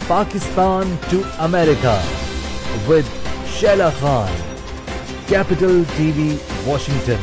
Pakistan to America with Sheila Khan. Capital TV, Washington.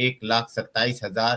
1,27,000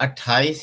28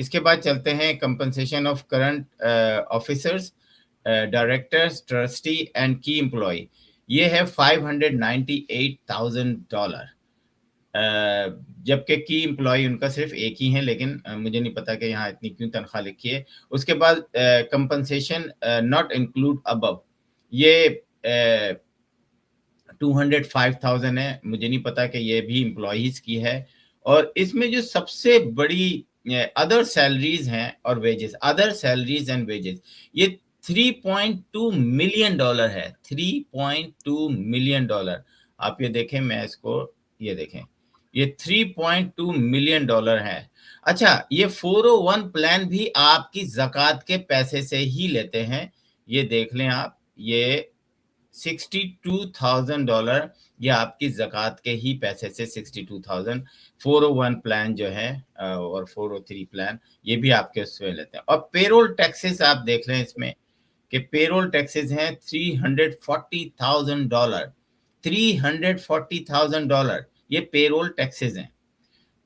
اس کے بعد چلتے ہیں compensation of current officers, directors, trustee and کی employee. یہ ہے $598,000، جبکہ کی امپلائی ان کا صرف ایک ہی ہے، لیکن مجھے نہیں پتا کہ یہاں اتنی کیوں تنخواہ لکھی ہے. اس کے بعد کمپنسیشن ناٹ انکلوڈ ابو، یہ 205,000 ہے. مجھے نہیں پتا کہ یہ بھی امپلائیز کی ہے. اور اس میں جو سب سے بڑی ادر سیلریز ہیں اور wages, other salaries and wages, یہ $3.2 ملین ہے. $3.2 ملین. آپ یہ دیکھیں، میں اس کو یہ دیکھیں، یہ $3.2 ملین ہے. اچھا، یہ 401 پلان بھی آپ کی زکوٰۃ کے پیسے سے ہی لیتے ہیں. یہ دیکھ لیں آپ، یہ $62,000 یہ آپ کی زکوٰۃ کے ہی پیسے سے 62,000 401 پلان جو ہے اور 403 پلان یہ بھی آپ کے اس میں لیتے ہیں. اور پیرول ٹیکسز آپ دیکھ لیں اس میں کہ پیرول ٹیکسز ہیں $340,000. $340,000 یہ پیرول ٹیکسز ہیں.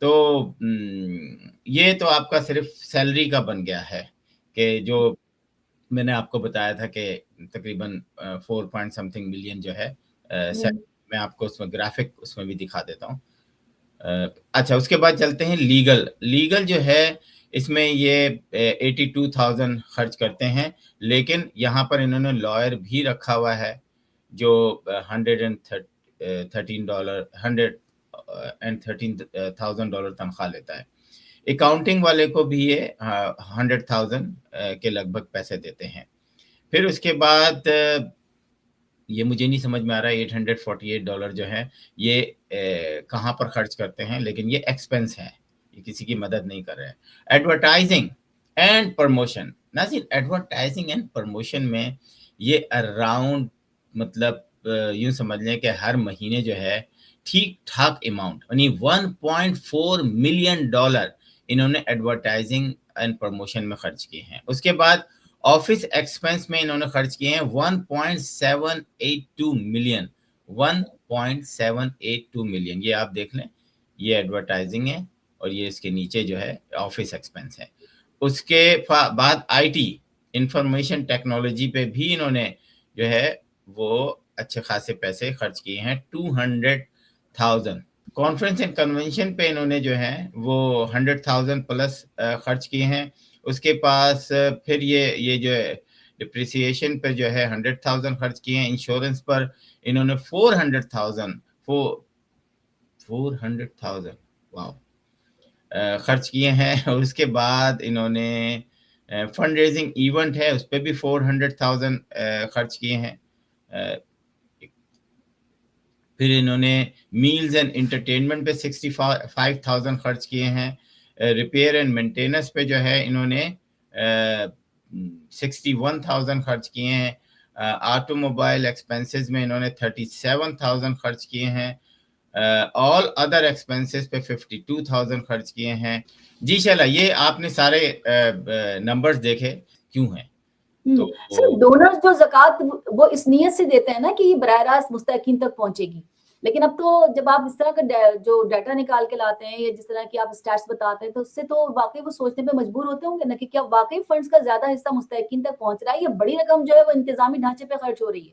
تو یہ تو آپ کا صرف سیلری کا بن گیا ہے کہ جو میں نے آپ کو بتایا تھا کہ تقریباً 4 ملین جو ہے. میں آپ کو اس میں گرافک اس میں بھی دکھا دیتا ہوں. اچھا، اس کے بعد چلتے ہیں لیگل جو ہے، اس میں یہ 82,000 خرچ کرتے ہیں، لیکن یہاں پر انہوں نے لائر بھی رکھا ہوا ہے جو $113,000 تنخواہ لیتا ہے. اکاؤنٹنگ والے کو بھی یہ 100,000 کے لگ بھگ پیسے دیتے ہیں. پھر اس کے بعد یہ مجھے نہیں سمجھ میں آ رہا ہے $848 جو ہے یہ کہاں پر خرچ کرتے ہیں، لیکن یہ ایکسپنس ہے، یہ کسی کی مدد نہیں کر رہے ہیں. ایڈورٹائزنگ اینڈ پروموشن، ناظرین ایڈورٹائزنگ اینڈ پروموشن میں یہ اراؤنڈ مطلب یوں سمجھ لیں کہ ہر مہینے جو ہے ٹھیک ٹھاک اماؤنٹ، یعنی $1.4 ملین انہوں نے ایڈورٹائزنگ اینڈ پروموشن میں خرچ کیے ہیں. اس کے بعد آفس ایکسپنس میں انہوں نے خرچ کیے ہیں $1.782 ملین. 1.782 ملین یہ آپ دیکھ لیں، یہ ایڈورٹائزنگ ہے اور یہ اس کے نیچے جو ہے آفس ایکسپنس ہے. اس کے بعد آئی ٹی انفارمیشن ٹیکنالوجی پہ بھی انہوں نے جو ہے وہ اچھے خاصے پیسے خرچ کیے ہیں 200,000. کانفرنس اینڈ کنونشن پہ انہوں نے جو ہے وہ 100,000 پلس خرچ کیے ہیں. اس کے پاس پھر یہ جو ہے ڈپریسیشن پہ جو ہے 100,000 خرچ کیے ہیں. انشورنس پر انہوں نے 400,000 واو خرچ کیے ہیں. اور اس کے بعد انہوں نے فنڈ ریزنگ ایونٹ ہے اس پہ بھی 400,000 خرچ کیے ہیں. پھر انہوں نے میلز اینڈ انٹرٹینمنٹ پہ 65,000 خرچ کیے ہیں. ریپیئر اینڈ مینٹیننس پہ جو ہے انہوں نے 61,000 خرچ کیے ہیں. آٹو موبائل ایکسپنسز میں انہوں نے 37,000 خرچ کیے ہیں. آل ادر ایکسپنسز پہ 52,000 خرچ کیے ہیں. جی شیلا، یہ آپ نے سارے نمبرز دیکھے کیوں ہیں؟ تو صرف ڈونرز جو زکوٰۃ وہ اس نیت سے دیتے ہیں نا کہ یہ براہ راست مستحقین تک پہنچے گی، لیکن اب تو جب آپ اس طرح کا جو ڈیٹا نکال کے لاتے ہیں یا جس طرح کی آپ اسٹیٹس بتاتے ہیں تو اس سے تو واقعی وہ سوچنے پہ مجبور ہوتے ہوں گے نا کہ کیا واقعی فنڈز کا زیادہ حصہ مستحقین تک پہنچ رہا ہے یا بڑی رقم جو ہے وہ انتظامی ڈھانچے پہ خرچ ہو رہی ہے.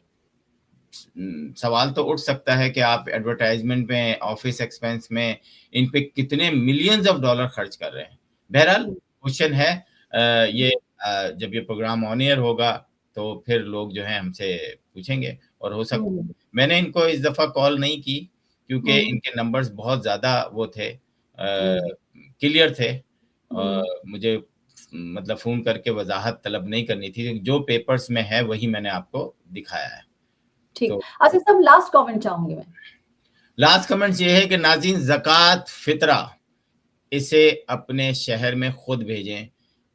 سوال تو اٹھ سکتا ہے کہ آپ ایڈورٹائزمنٹ میں، آفس ایکسپنس میں ان پہ کتنے ملینز آف ڈالر خرچ کر رہے ہیں. بہرحال کوشچن ہے، یہ جب یہ پروگرام آن ایئر ہوگا تو پھر لوگ جو ہیں ہم سے پوچھیں گے. اور ہو سکتا میں نے ان کو اس دفعہ کال نہیں کی کیونکہ ان کے نمبرز بہت زیادہ وہ تھے، کلیئر تھے، اور مجھے مطلب فون کر کے وضاحت طلب نہیں کرنی تھی. جو پیپرز میں ہے وہی میں نے آپ کو دکھایا ہے. ٹھیک. اچھا صاحب، لاسٹ کامنٹ چاہوں گی میں. لاسٹ کمنٹ یہ ہے کہ ناظرین زکوٰۃ فطرہ اسے اپنے شہر میں خود بھیجیں.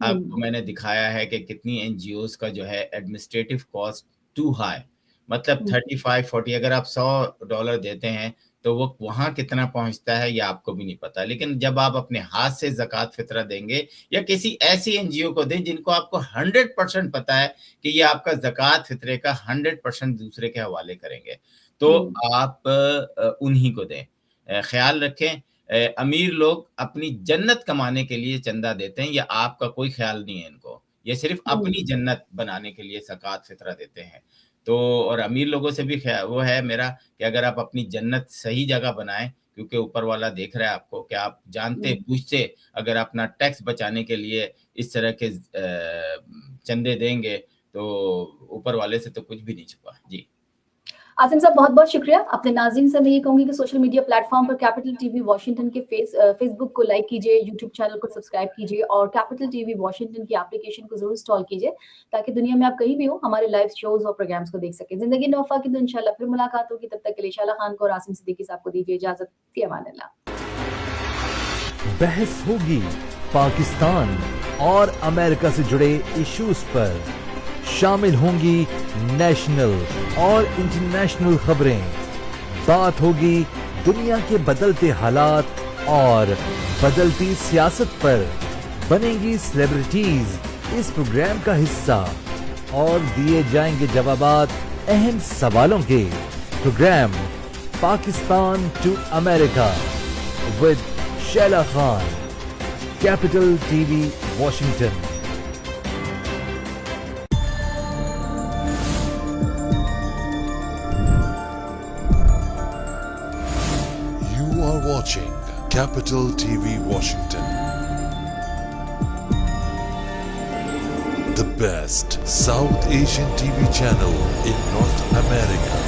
آپ کو میں نے دکھایا ہے کہ کتنی این جی اوز کا جو ہے ایڈمنسٹریٹو کاسٹ ٹو ہائی، مطلب 35-40 اگر آپ $100 دیتے ہیں تو وہ وہاں کتنا پہنچتا ہے یہ آپ کو بھی نہیں پتا. لیکن جب آپ اپنے ہاتھ سے زکوٰۃ فطرہ دیں گے یا کسی ایسی این جی او کو دیں جن کو آپ کو 100% پتا ہے کہ یہ آپ کا زکوٰۃ فطرے کا 100% دوسرے کے حوالے کریں گے، تو آپ انہی کو دیں. خیال رکھیں امیر لوگ اپنی جنت کمانے کے لیے چندہ دیتے ہیں، یہ آپ کا کوئی خیال نہیں ہے ان کو، یہ صرف اپنی جنت بنانے کے لیے زکوٰۃ فطرہ دیتے ہیں. تو اور امیر لوگوں سے بھی وہ ہے میرا کہ اگر آپ اپنی جنت صحیح جگہ بنائیں، کیونکہ اوپر والا دیکھ رہا ہے آپ کو کہ آپ جانتے بوجھتے اگر اپنا ٹیکس بچانے کے لیے اس طرح کے چندے دیں گے تو اوپر والے سے تو کچھ بھی نہیں چھپا. جی عاصم صاحب بہت بہت شکریہ. اپنے ناظرین سے میں یہ کہوں گی کہ سوشل میڈیا پلیٹ فارم پر کیپٹل ٹی وی واشنگٹن کے فیس بک کو لائک کیجیے، یوٹیوب چینل کو سبسکرائب کیجیے اور کیپٹل ٹی وی واشنگٹن کی اپلیکیشن کو ضرور انسٹال کیجیے تاکہ دنیا میں آپ کہیں بھی ہو ہمارے لائیو شوز اور پروگرامس کو دیکھ سکیں. زندگی نوفا کی تو انشاءاللہ پھر ملاقات ہوگی. تب تک کے لیے شعلہ خان کو اور عاصم صدیقی صاحب کو دیجیے اجازت. فی امان اللہ. بحث ہوگی پاکستان اور امریکہ سے جڑے ایشوز پر، شامل ہوں گی نیشنل اور انٹرنیشنل خبریں، بات ہوگی دنیا کے بدلتے حالات اور بدلتی سیاست پر، بنیں گی سیلیبریٹیز اس پروگرام کا حصہ اور دیے جائیں گے جوابات اہم سوالوں کے. پروگرام پاکستان ٹو امریکہ with Sheila Khan, capital T V Washington. You are watching Capital TV Washington, the best South Asian TV channel in North America.